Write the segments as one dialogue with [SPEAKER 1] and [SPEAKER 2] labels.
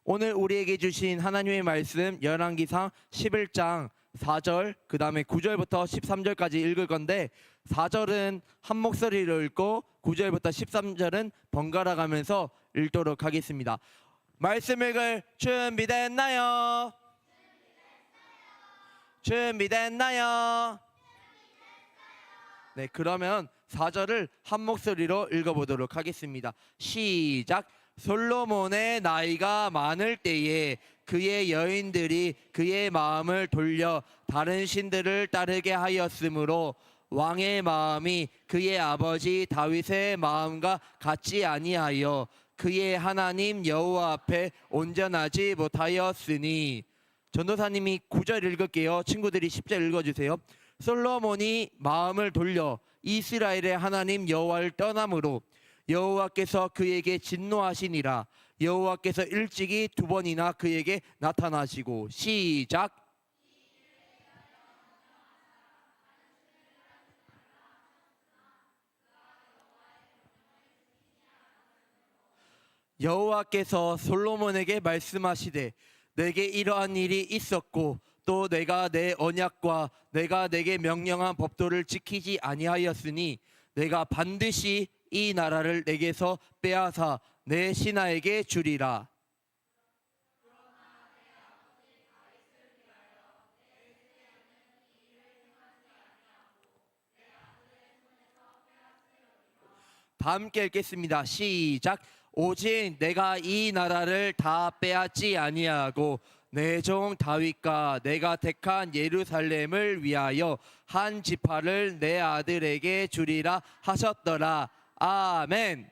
[SPEAKER 1] 오늘 우리에게 주신 하나님의 말씀 열왕기상 11장 4절 그 다음에 9절부터 13절까지 읽을 건데 4절은 한 목소리로 읽고 9절부터 13절은 번갈아 가면서 읽도록 하겠습니다. 말씀 읽을 준비됐나요? 준비됐나요? 네, 그러면 4절을 한 목소리로 읽어보도록 하겠습니다. 시작. 솔로몬의 나이가 많을 때에 그의 여인들이 그의 마음을 돌려 다른 신들을 따르게 하였으므로 왕의 마음이 그의 아버지 다윗의 마음과 같지 아니하여 그의 하나님 여호와 앞에 온전하지 못하였으니. 전도사님이 9절 읽을게요. 친구들이 10절 읽어주세요. 솔로몬이 마음을 돌려 이스라엘의 하나님 여호와를 떠남으로 여호와께서 그에게 진노하시니라. 여호와께서 일찍이 2번이나 그에게 나타나시고. 시작. 여호와께서 솔로몬에게 말씀하시되 내게 이러한 일이 있었고 또 내가 내 언약과 내가 내게 명령한 법도를 지키지 아니하였으니 내가 반드시 이 나라를 내게서 빼앗아 내 신하에게 주리라. 다 함께 읽겠습니다. 시작. 오직 내가 이 나라를 다 빼앗지 아니하고 내 종 다윗과 내가 택한 예루살렘을 위하여 한 지파를 내 아들에게 주리라 하셨더라. 아멘.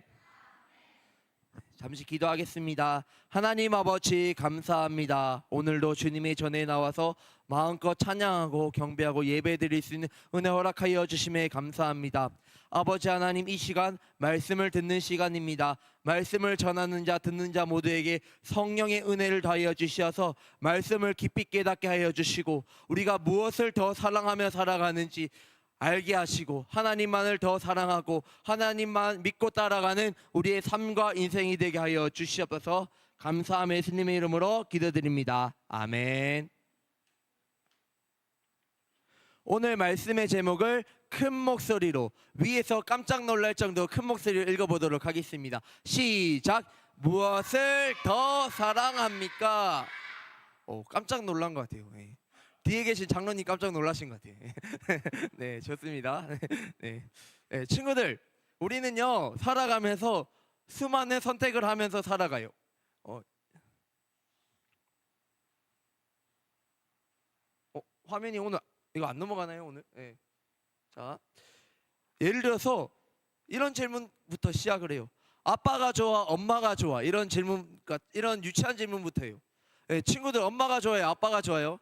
[SPEAKER 1] 잠시 기도하겠습니다. 하나님 아버지 감사합니다. 오늘도 주님의 전에 나와서 마음껏 찬양하고 경배하고 예배드릴 수 있는 은혜 허락하여 주심에 감사합니다. 아버지 하나님, 이 시간 말씀을 듣는 시간입니다. 말씀을 전하는 자 듣는 자 모두에게 성령의 은혜를 더하여 주시어서 말씀을 깊이 깨닫게 하여 주시고 우리가 무엇을 더 사랑하며 살아가는지 알게 하시고 하나님만을 더 사랑하고 하나님만 믿고 따라가는 우리의 삶과 인생이 되게 하여 주시옵소서. 감사하며 예수님의 이름으로 기도드립니다. 아멘. 오늘 말씀의 제목을 큰 목소리로, 위에서 깜짝 놀랄 정도 큰 목소리로 읽어보도록 하겠습니다. 시작. 무엇을 더 사랑합니까? 깜짝 놀란 것 같아요. 뒤에 계신 장로님 깜짝 놀라신 것 같아요. 네, 좋습니다. 네. 네, 친구들, 우리는요 살아가면서 수많은 선택을 하면서 살아가요. 화면이 오늘 이거 안 넘어가나요 오늘? 네. 자, 예를 들어서 이런 질문부터 시작을 해요. 아빠가 좋아, 엄마가 좋아? 이런 질문, 이런 유치한 질문부터 해요. 네, 친구들, 엄마가 좋아요, 아빠가 좋아요?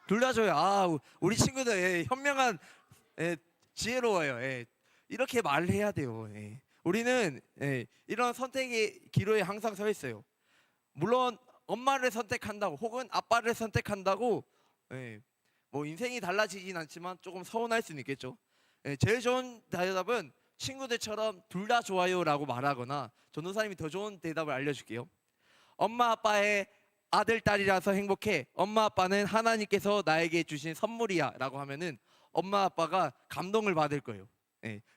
[SPEAKER 1] 둘 다 좋아요. 우리 친구들 현명한, 지혜로워요. 이렇게 말을 해야 돼요. 우리는 이런 선택의 기로에 항상 서 있어요. 물론 엄마를 선택한다고 혹은 아빠를 선택한다고 뭐 인생이 달라지진 않지만 조금 서운할 수는 있겠죠. 제일 좋은 대답은 친구들처럼 둘 다 좋아요 라고 말하거나, 전도사님이 더 좋은 대답을 알려줄게요. 엄마 아빠의 아들 딸이라서 행복해. 엄마 아빠는 하나님께서 나에게 주신 선물이야 라고 하면은 엄마 아빠가 감동을 받을 거예요.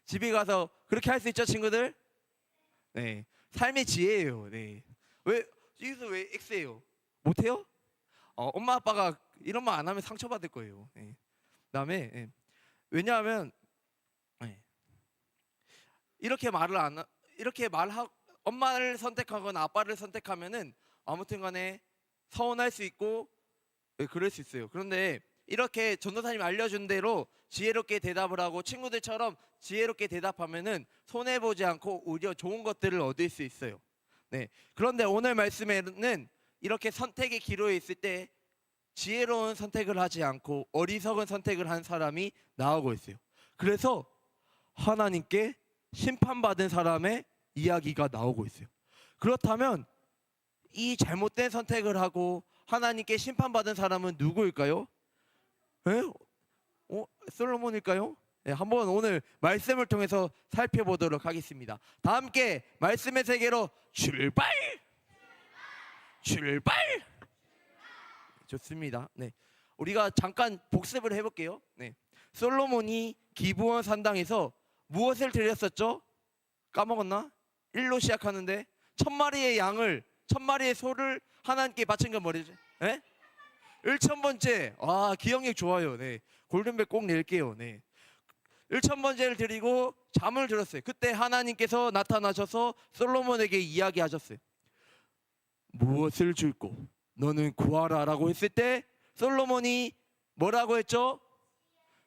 [SPEAKER 1] 집에 가서 그렇게 할 수 있죠, 친구들? 삶의 지혜예요. 왜 여기서 왜 X예요? 못해요? 엄마 아빠가 이런 말 안 하면 상처받을 거예요. 그다음에 왜냐하면 이렇게 말하고 엄마를 선택하거나 아빠를 선택하면은 아무튼간에 서운할 수 있고 그럴 수 있어요. 그런데 이렇게 전도사님이 알려준 대로 지혜롭게 대답을 하고 친구들처럼 지혜롭게 대답하면은 손해 보지 않고 오히려 좋은 것들을 얻을 수 있어요. 그런데 오늘 말씀에는 이렇게 선택의 기로에 있을 때 지혜로운 선택을 하지 않고 어리석은 선택을 한 사람이 나오고 있어요. 그래서 하나님께 심판받은 사람의 이야기가 나오고 있어요. 그렇다면 이 잘못된 선택을 하고 하나님께 심판받은 사람은 누구일까요? 솔로몬일까요? 한번 오늘 말씀을 통해서 살펴보도록 하겠습니다. 다 함께 말씀의 세계로 출발! 출발. 좋습니다. 네, 우리가 잠깐 복습을 해볼게요. 네, 솔로몬이 기브온 산당에서 무엇을 드렸었죠? 까먹었나? 1로 시작하는데 1000마리의 양을 1000마리의 소를 하나님께 바친 건 뭐죠? 네? 1000번째. 아, 기억력 좋아요. 네, 골든벨 꼭 낼게요. 네, 1000번째를 드리고 잠을 들었어요. 그때 하나님께서 나타나셔서 솔로몬에게 이야기하셨어요. 무엇을 줄꼬 너는 구하라라고 했을 때 솔로몬이 뭐라고 했죠?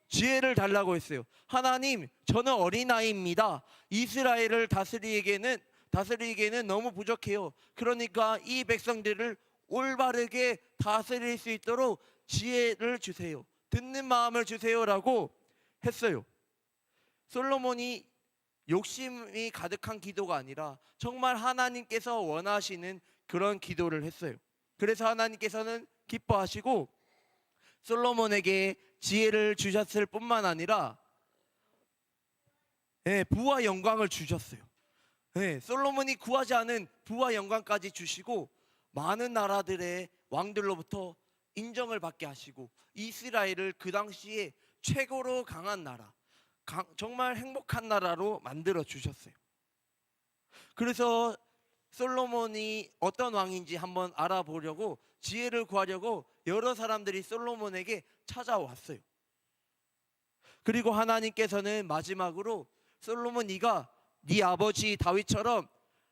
[SPEAKER 1] 지혜를 달라고 했어요. 하나님, 저는 어린아이입니다. 이스라엘을 다스리기에는 너무 부족해요. 그러니까 이 백성들을 올바르게 다스릴 수 있도록 지혜를 주세요. 듣는 마음을 주세요라고 했어요. 솔로몬이 욕심이 가득한 기도가 아니라 정말 하나님께서 원하시는 그런 기도를 했어요. 그래서 하나님께서는 기뻐하시고 솔로몬에게 지혜를 주셨을 뿐만 아니라 부와 영광을 주셨어요. 솔로몬이 구하지 않은 부와 영광까지 주시고 많은 나라들의 왕들로부터 인정을 받게 하시고 이스라엘을 그 당시에 최고로 강한 나라, 정말 행복한 나라로 만들어 주셨어요. 그래서 솔로몬이 어떤 왕인지 한번 알아보려고 지혜를 구하려고 여러 사람들이 솔로몬에게 찾아왔어요. 그리고 하나님께서는 마지막으로 솔로몬, 네가 네 아버지 다윗처럼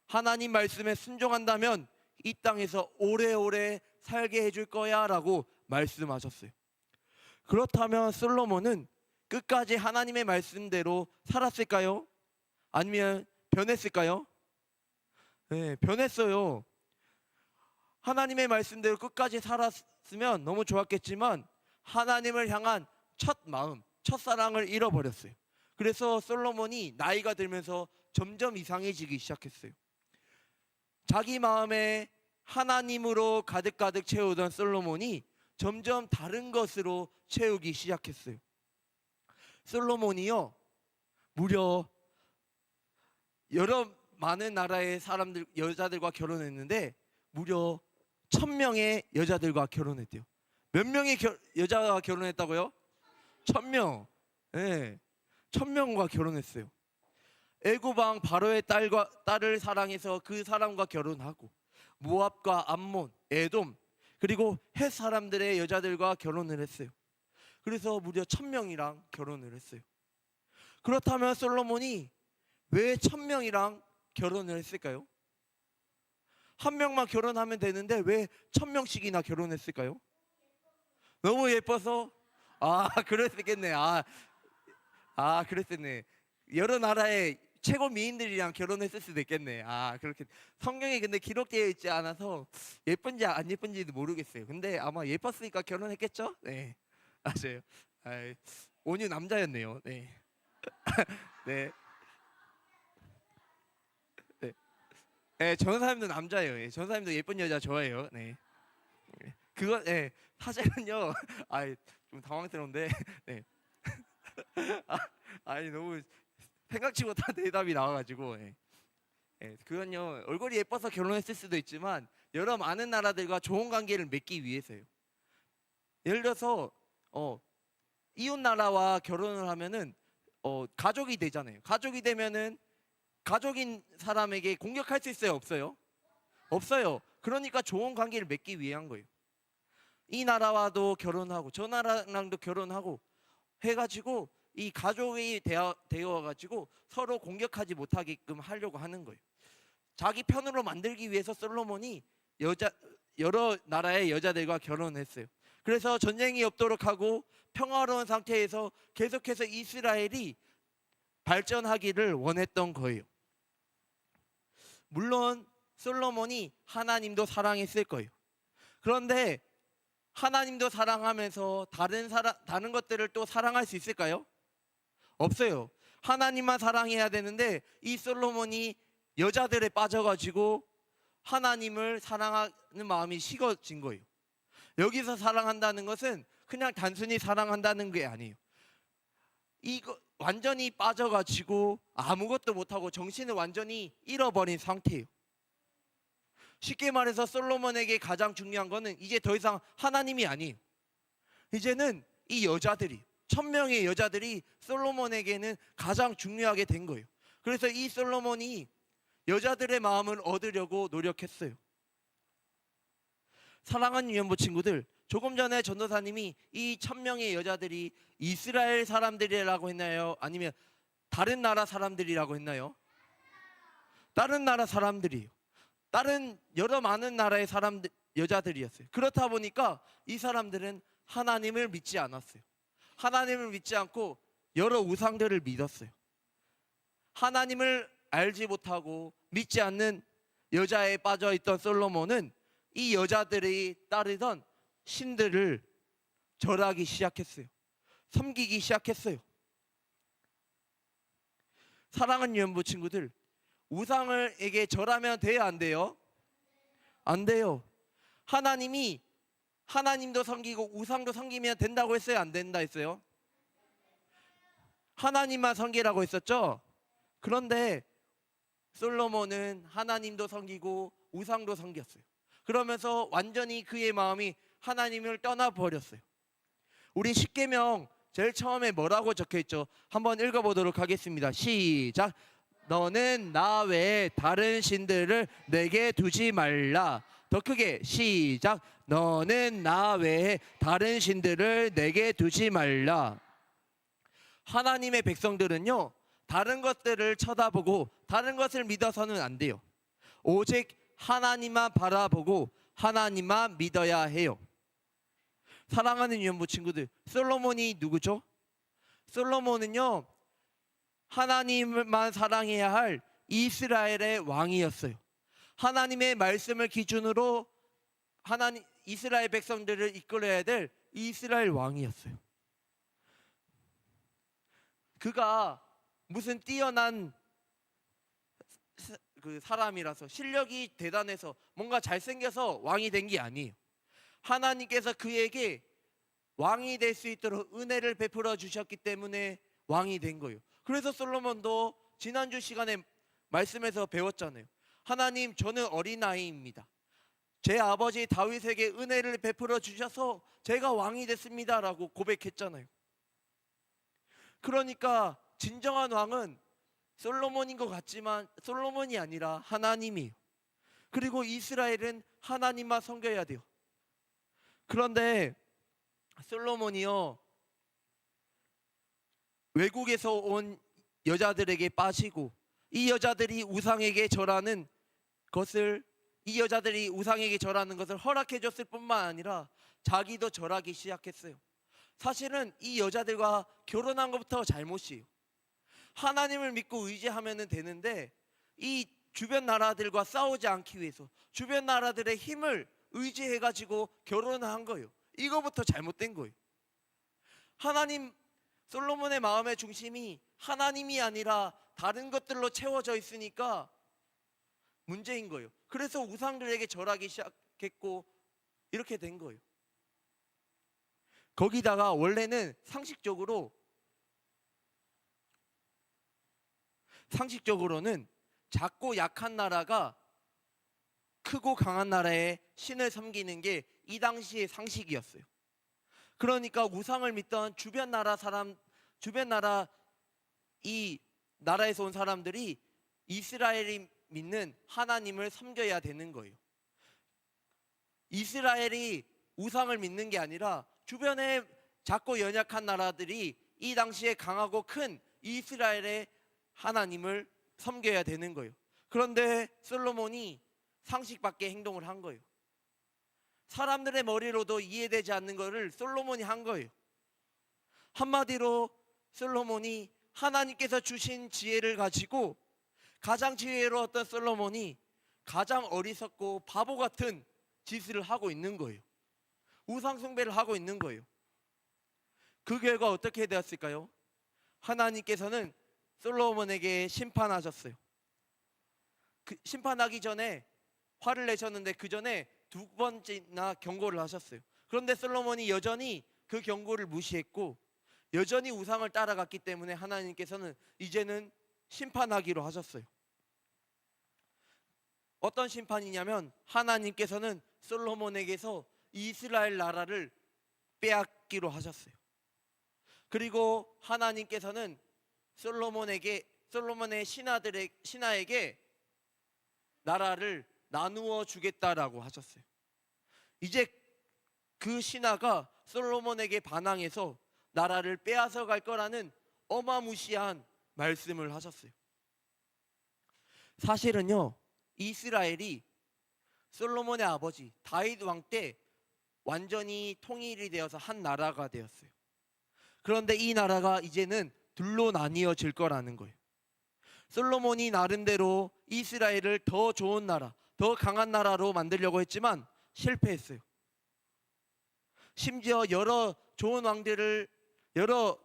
[SPEAKER 1] 하나님 말씀에 순종한다면 이 땅에서 오래오래 살게 해줄 거야 라고 말씀하셨어요. 그렇다면 솔로몬은 끝까지 하나님의 말씀대로 살았을까요? 아니면 변했을까요? 네, 변했어요. 하나님의 말씀대로 끝까지 살았으면 너무 좋았겠지만 하나님을 향한 첫 마음, 첫사랑을 잃어버렸어요. 그래서 솔로몬이 나이가 들면서 점점 이상해지기 시작했어요. 자기 마음에 하나님으로 가득가득 채우던 솔로몬이 점점 다른 것으로 채우기 시작했어요. 솔로몬이요, 무려 여러 많은 나라의 사람들, 여자들과 결혼했는데 무려 1000명의 여자들과 결혼했대요. 몇 명의 여자가 결혼했다고요? 1000명. 네, 1000명과 결혼했어요. 애굽 왕 바로의 딸을 사랑해서 그 사람과 결혼하고 모압과 암몬, 에돔, 그리고 헷 사람들의 여자들과 결혼을 했어요. 그래서 무려 1000명이랑 결혼을 했어요. 그렇다면 솔로몬이 왜 1000명이랑 결혼을 했을까요? 한 명만 결혼하면 되는데 왜 1000명씩이나 결혼했을까요? 너무 예뻐서? 그랬겠네. 그랬겠네. 여러 나라의 최고 미인들이랑 결혼했을 수도 있겠네. 그렇게 성경에 근데 기록되어 있지 않아서 예쁜지 안 예쁜지도 모르겠어요. 근데 아마 예뻤으니까 결혼했겠죠? 네, 맞아요. 온유 남자였네요. 네. 네. 네, 전사님도 남자예요. 예, 전사님도 예쁜 여자 좋아해요. 네. 그거 사실은요. 좀 당황스러운데. 네. 너무 생각지 못한 대답이 나와가지고. 그건요, 얼굴이 예뻐서 결혼했을 수도 있지만 여러 많은 나라들과 좋은 관계를 맺기 위해서요. 예를 들어서 이웃 나라와 결혼을 하면은 가족이 되잖아요. 가족이 되면은 가족인 사람에게 공격할 수 있어요, 없어요? 없어요. 그러니까 좋은 관계를 맺기 위한 거예요. 이 나라와도 결혼하고 저 나라랑도 결혼하고 해가지고 이 가족이 되어가지고 서로 공격하지 못하게끔 하려고 하는 거예요. 자기 편으로 만들기 위해서 솔로몬이 여러 나라의 여자들과 결혼했어요. 그래서 전쟁이 없도록 하고 평화로운 상태에서 계속해서 이스라엘이 발전하기를 원했던 거예요. 물론 솔로몬이 하나님도 사랑했을 거예요. 그런데 하나님도 사랑하면서 다른 것들을 또 사랑할 수 있을까요? 없어요. 하나님만 사랑해야 되는데 이 솔로몬이 여자들에 빠져가지고 하나님을 사랑하는 마음이 식어진 거예요. 여기서 사랑한다는 것은 그냥 단순히 사랑한다는 게 아니에요. 이거 완전히 빠져가지고 아무것도 못하고 정신을 완전히 잃어버린 상태예요. 쉽게 말해서 솔로몬에게 가장 중요한 거는 이제 더 이상 하나님이 아니에요. 이제는 이 여자들이, 1000명의 여자들이 솔로몬에게는 가장 중요하게 된 거예요. 그래서 이 솔로몬이 여자들의 마음을 얻으려고 노력했어요. 사랑하는 유연보 친구들, 조금 전에 전도사님이 이 1000명의 여자들이 이스라엘 사람들이라고 했나요? 아니면 다른 나라 사람들이라고 했나요? 다른 나라 사람들이에요. 다른 여러 많은 나라의 사람들, 여자들이었어요. 그렇다 보니까 이 사람들은 하나님을 믿지 않았어요. 하나님을 믿지 않고 여러 우상들을 믿었어요. 하나님을 알지 못하고 믿지 않는 여자에 빠져있던 솔로몬은 이 여자들이 따르던 신들을 절하기 시작했어요. 섬기기 시작했어요. 사랑하는 유연부 친구들, 우상에게 절하면 돼요, 안 돼요? 안 돼요. 하나님이 하나님도 섬기고 우상도 섬기면 된다고 했어요, 안 된다 했어요? 하나님만 섬기라고 했었죠? 그런데 솔로몬은 하나님도 섬기고 우상도 섬겼어요. 그러면서 완전히 그의 마음이 하나님을 떠나버렸어요. 우리 십계명 제일 처음에 뭐라고 적혀있죠? 한번 읽어보도록 하겠습니다. 시작. 너는 나 외에 다른 신들을 내게 두지 말라. 더 크게 시작. 너는 나 외에 다른 신들을 내게 두지 말라. 하나님의 백성들은요, 다른 것들을 쳐다보고 다른 것을 믿어서는 안 돼요. 오직 하나님만 바라보고 하나님만 믿어야 해요. 사랑하는 유연부 친구들, 솔로몬이 누구죠? 솔로몬은요, 하나님만 사랑해야 할 이스라엘의 왕이었어요. 하나님의 말씀을 기준으로 이스라엘 백성들을 이끌어야 될 이스라엘 왕이었어요. 그가 무슨 뛰어난 그 사람이라서, 실력이 대단해서 뭔가 잘생겨서 왕이 된 게 아니에요. 하나님께서 그에게 왕이 될 수 있도록 은혜를 베풀어 주셨기 때문에 왕이 된 거예요. 그래서 솔로몬도 지난주 시간에 말씀에서 배웠잖아요. 하나님, 저는 어린아이입니다. 제 아버지 다윗에게 은혜를 베풀어 주셔서 제가 왕이 됐습니다 라고 고백했잖아요. 그러니까 진정한 왕은 솔로몬인 것 같지만 솔로몬이 아니라 하나님이에요. 그리고 이스라엘은 하나님만 섬겨야 돼요. 그런데 솔로몬이요, 외국에서 온 여자들에게 빠지고 이 여자들이 우상에게 절하는 것을 허락해 줬을 뿐만 아니라 자기도 절하기 시작했어요. 사실은 이 여자들과 결혼한 것부터 잘못이에요. 하나님을 믿고 의지하면 되는데 이 주변 나라들과 싸우지 않기 위해서 주변 나라들의 힘을 의지해가지고 결혼을 한 거예요. 이거부터 잘못된 거예요. 솔로몬의 마음의 중심이 하나님이 아니라 다른 것들로 채워져 있으니까 문제인 거예요. 그래서 우상들에게 절하기 시작했고 이렇게 된 거예요. 거기다가 원래는 상식적으로는 작고 약한 나라가 크고 강한 나라의 신을 섬기는 게 이 당시의 상식이었어요. 그러니까 우상을 믿던 주변 나라 이 나라에서 온 사람들이 이스라엘이 믿는 하나님을 섬겨야 되는 거예요. 이스라엘이 우상을 믿는 게 아니라 주변에 작고 연약한 나라들이 이 당시에 강하고 큰 이스라엘의 하나님을 섬겨야 되는 거예요. 그런데 솔로몬이 상식 밖의 행동을 한 거예요. 사람들의 머리로도 이해되지 않는 것을 솔로몬이 한 거예요. 한마디로 솔로몬이 하나님께서 주신 지혜를 가지고 가장 지혜로웠던 솔로몬이 가장 어리석고 바보 같은 짓을 하고 있는 거예요. 우상 숭배를 하고 있는 거예요. 그 결과 어떻게 되었을까요? 하나님께서는 솔로몬에게 심판하셨어요. 심판하기 전에 화를 내셨는데 그 전에 2번째나 경고를 하셨어요. 그런데 솔로몬이 여전히 그 경고를 무시했고 여전히 우상을 따라갔기 때문에 하나님께서는 이제는 심판하기로 하셨어요. 어떤 심판이냐면 하나님께서는 솔로몬에게서 이스라엘 나라를 빼앗기로 하셨어요. 그리고 하나님께서는 솔로몬의 신하에게 나라를 나누어 주겠다라고 하셨어요. 이제 그 신하가 솔로몬에게 반항해서 나라를 빼앗아 갈 거라는 어마무시한 말씀을 하셨어요. 사실은요, 이스라엘이 솔로몬의 아버지 다윗 왕 때 완전히 통일이 되어서 한 나라가 되었어요. 그런데 이 나라가 이제는 둘로 나뉘어질 거라는 거예요. 솔로몬이 나름대로 이스라엘을 더 좋은 나라, 더 강한 나라로 만들려고 했지만 실패했어요. 심지어 여러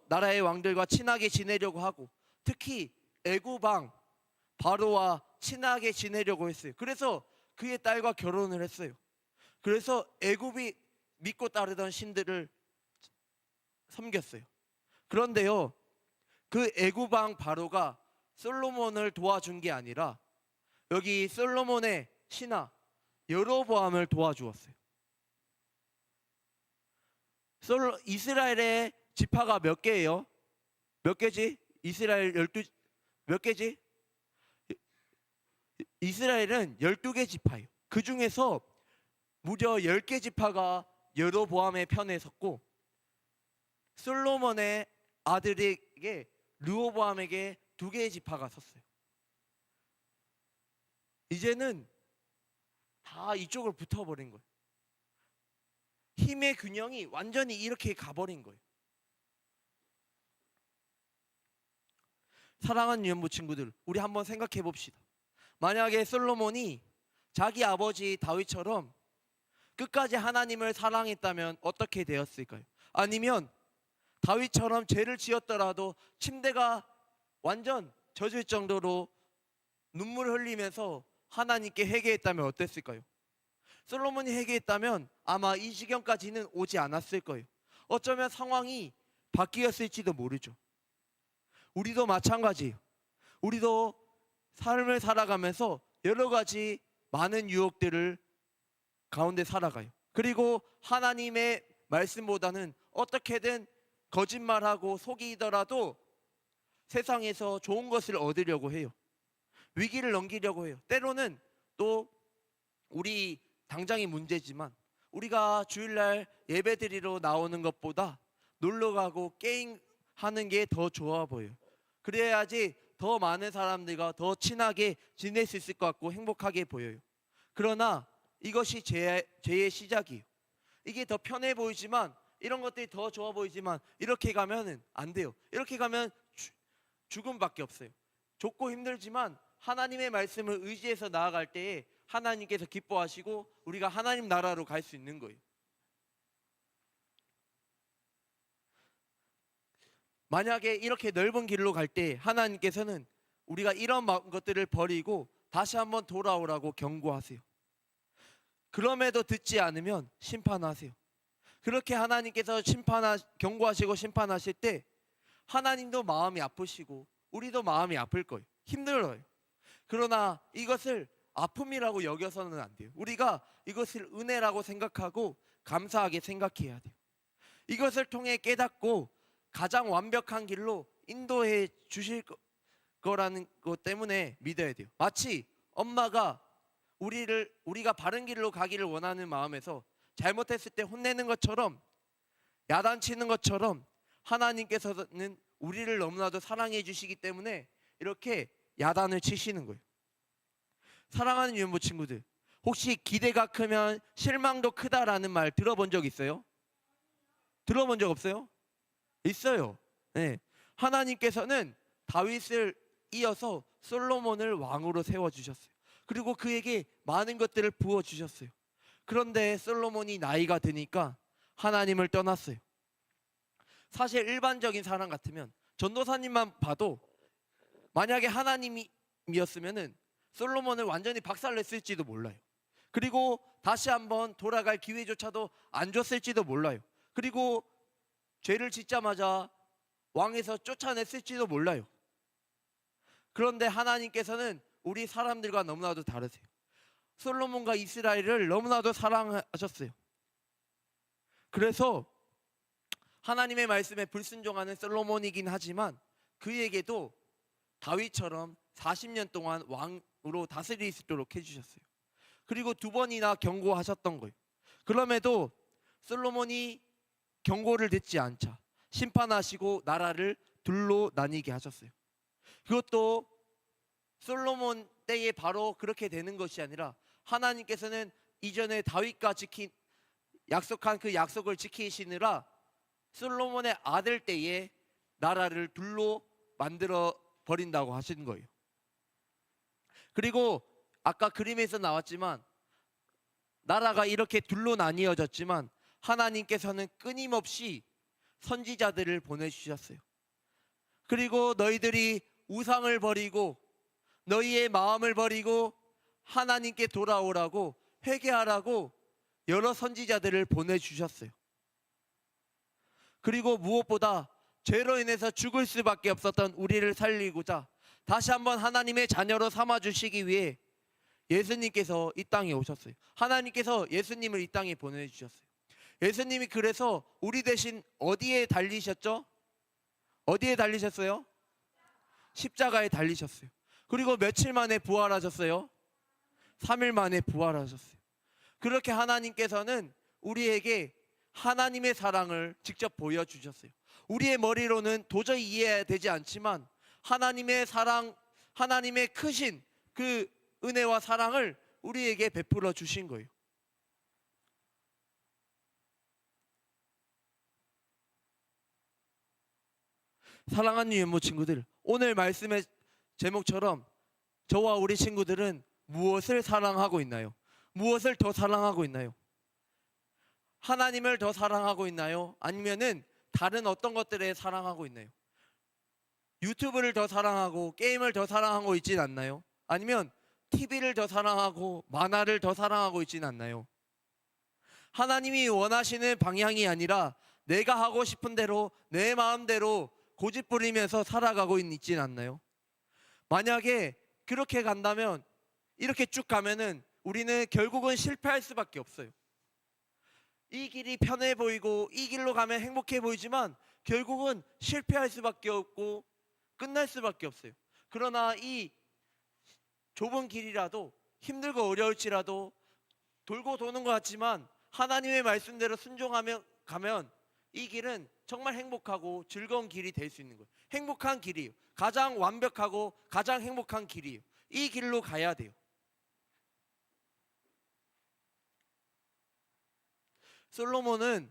[SPEAKER 1] 나라의 왕들과 친하게 지내려고 하고, 특히 애굽 왕 바로와 친하게 지내려고 했어요. 그래서 그의 딸과 결혼을 했어요. 그래서 애굽이 믿고 따르던 신들을 섬겼어요. 그런데요, 그 애굽 왕 바로가 솔로몬을 도와준 게 아니라 여기 솔로몬의 신하 여로보암을 도와주었어요. 이스라엘의 지파가 몇 개예요? 몇 개지? 이스라엘 12 몇 개지? 이스라엘은 12개 지파예요. 그 중에서 무려 10개 지파가 여로보암의 편에 섰고, 솔로몬의 아들에게 르호보암에게 2개의 지파가 섰어요. 이제는 다 이쪽으로 붙어버린 거예요. 힘의 균형이 완전히 이렇게 가버린 거예요. 사랑하는 유연부 친구들, 우리 한번 생각해 봅시다. 만약에 솔로몬이 자기 아버지 다윗처럼 끝까지 하나님을 사랑했다면 어떻게 되었을까요? 아니면 다윗처럼 죄를 지었더라도 침대가 완전 젖을 정도로 눈물을 흘리면서 하나님께 회개했다면 어땠을까요? 솔로몬이 회개했다면 아마 이 지경까지는 오지 않았을 거예요. 어쩌면 상황이 바뀌었을지도 모르죠. 우리도 마찬가지예요. 우리도 삶을 살아가면서 여러 가지 많은 유혹들을 가운데 살아가요. 그리고 하나님의 말씀보다는 어떻게든 거짓말하고 속이더라도 세상에서 좋은 것을 얻으려고 해요. 위기를 넘기려고 해요. 때로는 또 우리 당장이 문제지만 우리가 주일날 예배드리러 나오는 것보다 놀러가고 게임하는 게 더 좋아 보여요. 그래야지 더 많은 사람들과 더 친하게 지낼 수 있을 것 같고 행복하게 보여요. 그러나 이것이 죄의 시작이에요. 이게 더 편해 보이지만, 이런 것들이 더 좋아 보이지만 이렇게 가면 안 돼요. 이렇게 가면 죽음밖에 없어요. 좁고 힘들지만 하나님의 말씀을 의지해서 나아갈 때에 하나님께서 기뻐하시고 우리가 하나님 나라로 갈 수 있는 거예요. 만약에 이렇게 넓은 길로 갈 때 하나님께서는 우리가 이런 것들을 버리고 다시 한번 돌아오라고 경고하세요. 그럼에도 듣지 않으면 심판하세요. 그렇게 하나님께서 경고하시고 심판하실 때 하나님도 마음이 아프시고 우리도 마음이 아플 거예요. 힘들어요. 그러나 이것을 아픔이라고 여겨서는 안 돼요. 우리가 이것을 은혜라고 생각하고 감사하게 생각해야 돼요. 이것을 통해 깨닫고 가장 완벽한 길로 인도해 주실 거라는 것 때문에 믿어야 돼요. 마치 엄마가 우리가 바른 길로 가기를 원하는 마음에서 잘못했을 때 혼내는 것처럼, 야단치는 것처럼 하나님께서는 우리를 너무나도 사랑해 주시기 때문에 이렇게 야단을 치시는 거예요. 사랑하는 유연부 친구들, 혹시 기대가 크면 실망도 크다라는 말 들어본 적 있어요? 들어본 적 없어요? 있어요. 네. 하나님께서는 다윗을 이어서 솔로몬을 왕으로 세워주셨어요. 그리고 그에게 많은 것들을 부어주셨어요. 그런데 솔로몬이 나이가 드니까 하나님을 떠났어요. 사실 일반적인 사람 같으면, 전도사님만 봐도 만약에 하나님이었으면 솔로몬을 완전히 박살냈을지도 몰라요. 그리고 다시 한번 돌아갈 기회조차도 안 줬을지도 몰라요. 그리고 죄를 짓자마자 왕에서 쫓아냈을지도 몰라요. 그런데 하나님께서는 우리 사람들과 너무나도 다르세요. 솔로몬과 이스라엘을 너무나도 사랑하셨어요. 그래서 하나님의 말씀에 불순종하는 솔로몬이긴 하지만 그에게도 다윗처럼 40년 동안 왕으로 다스릴 수 있도록 해주셨어요. 그리고 2번이나 경고하셨던 거예요. 그럼에도 솔로몬이 경고를 듣지 않자 심판하시고 나라를 둘로 나뉘게 하셨어요. 그것도 솔로몬 때에 바로 그렇게 되는 것이 아니라 하나님께서는 이전에 다윗과 약속한 그 약속을 지키시느라 솔로몬의 아들 때에 나라를 둘로 만들어 버린다고 하신 거예요. 그리고 아까 그림에서 나왔지만 나라가 이렇게 둘로 나뉘어졌지만 하나님께서는 끊임없이 선지자들을 보내주셨어요. 그리고 너희들이 우상을 버리고 너희의 마음을 버리고 하나님께 돌아오라고 회개하라고 여러 선지자들을 보내주셨어요. 그리고 무엇보다 죄로 인해서 죽을 수밖에 없었던 우리를 살리고자 다시 한번 하나님의 자녀로 삼아주시기 위해 예수님께서 이 땅에 오셨어요. 하나님께서 예수님을 이 땅에 보내주셨어요. 예수님이 그래서 우리 대신 어디에 달리셨죠? 어디에 달리셨어요? 십자가에 달리셨어요. 그리고 며칠 만에 부활하셨어요? 3일 만에 부활하셨어요. 그렇게 하나님께서는 우리에게 하나님의 사랑을 직접 보여주셨어요. 우리의 머리로는 도저히 이해되지 않지만 하나님의 사랑, 하나님의 크신 그 은혜와 사랑을 우리에게 베풀어 주신 거예요. 사랑하는 유모 친구들, 오늘 말씀의 제목처럼 저와 우리 친구들은 무엇을 사랑하고 있나요? 무엇을 더 사랑하고 있나요? 하나님을 더 사랑하고 있나요? 아니면은 다른 어떤 것들에 사랑하고 있나요? 유튜브를 더 사랑하고 게임을 더 사랑하고 있진 않나요? 아니면 TV를 더 사랑하고 만화를 더 사랑하고 있진 않나요? 하나님이 원하시는 방향이 아니라 내가 하고 싶은 대로 내 마음대로 고집부리면서 살아가고 있진 않나요? 만약에 그렇게 간다면, 이렇게 쭉 가면은 우리는 결국은 실패할 수밖에 없어요. 이 길이 편해 보이고 이 길로 가면 행복해 보이지만 결국은 실패할 수밖에 없고 끝날 수밖에 없어요. 그러나 이 좁은 길이라도 힘들고 어려울지라도 돌고 도는 것 같지만 하나님의 말씀대로 순종하며 가면 이 길은 정말 행복하고 즐거운 길이 될 수 있는 거예요. 행복한 길이에요. 가장 완벽하고 가장 행복한 길이에요. 이 길로 가야 돼요. 솔로몬은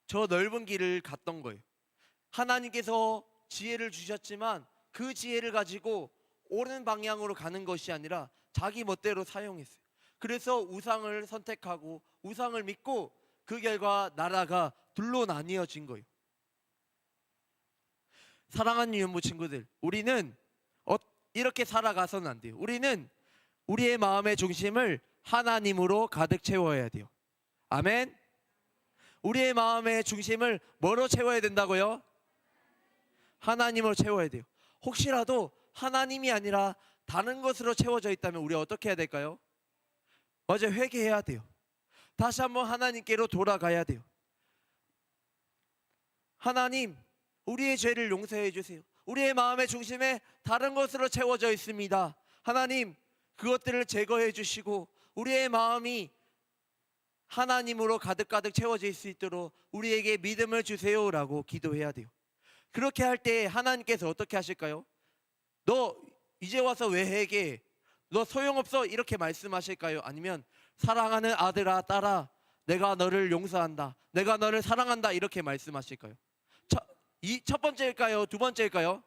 [SPEAKER 1] 저 넓은 길을 갔던 거예요. 하나님께서 지혜를 주셨지만 그 지혜를 가지고 옳은 방향으로 가는 것이 아니라 자기 멋대로 사용했어요. 그래서 우상을 선택하고 우상을 믿고 그 결과 나라가 둘로 나뉘어진 거예요. 사랑하는 유연부 친구들, 우리는 이렇게 살아가서는 안 돼요. 우리는 우리의 마음의 중심을 하나님으로 가득 채워야 돼요. 아멘. 우리의 마음의 중심을 뭐로 채워야 된다고요? 하나님으로 채워야 돼요. 혹시라도 하나님이 아니라 다른 것으로 채워져 있다면 우리 어떻게 해야 될까요? 먼저 회개해야 돼요. 다시 한번 하나님께로 돌아가야 돼요. 하나님, 우리의 죄를 용서해 주세요. 우리의 마음의 중심에 다른 것으로 채워져 있습니다. 하나님, 그것들을 제거해 주시고 우리의 마음이 하나님으로 가득가득 채워질 수 있도록 우리에게 믿음을 주세요라고 기도해야 돼요. 그렇게 할 때 하나님께서 어떻게 하실까요? 너 이제 와서 왜 회개해? 너 소용없어? 이렇게 말씀하실까요? 아니면 사랑하는 아들아 딸아 내가 너를 용서한다, 내가 너를 사랑한다 이렇게 말씀하실까요? 첫 번째일까요? 두 번째일까요?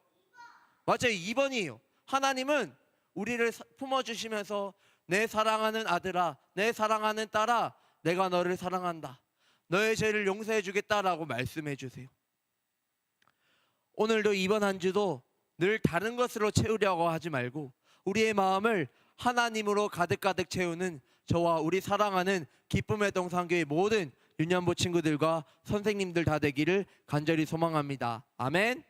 [SPEAKER 1] 맞아요, 2번이에요. 하나님은 우리를 품어주시면서 내 사랑하는 아들아, 내 사랑하는 딸아 내가 너를 사랑한다, 너의 죄를 용서해 주겠다라고 말씀해 주세요. 오늘도 이번 한 주도 늘 다른 것으로 채우려고 하지 말고 우리의 마음을 하나님으로 가득가득 채우는 저와 우리 사랑하는 기쁨의 동산교회 모든 유년부 친구들과 선생님들 다 되기를 간절히 소망합니다. 아멘.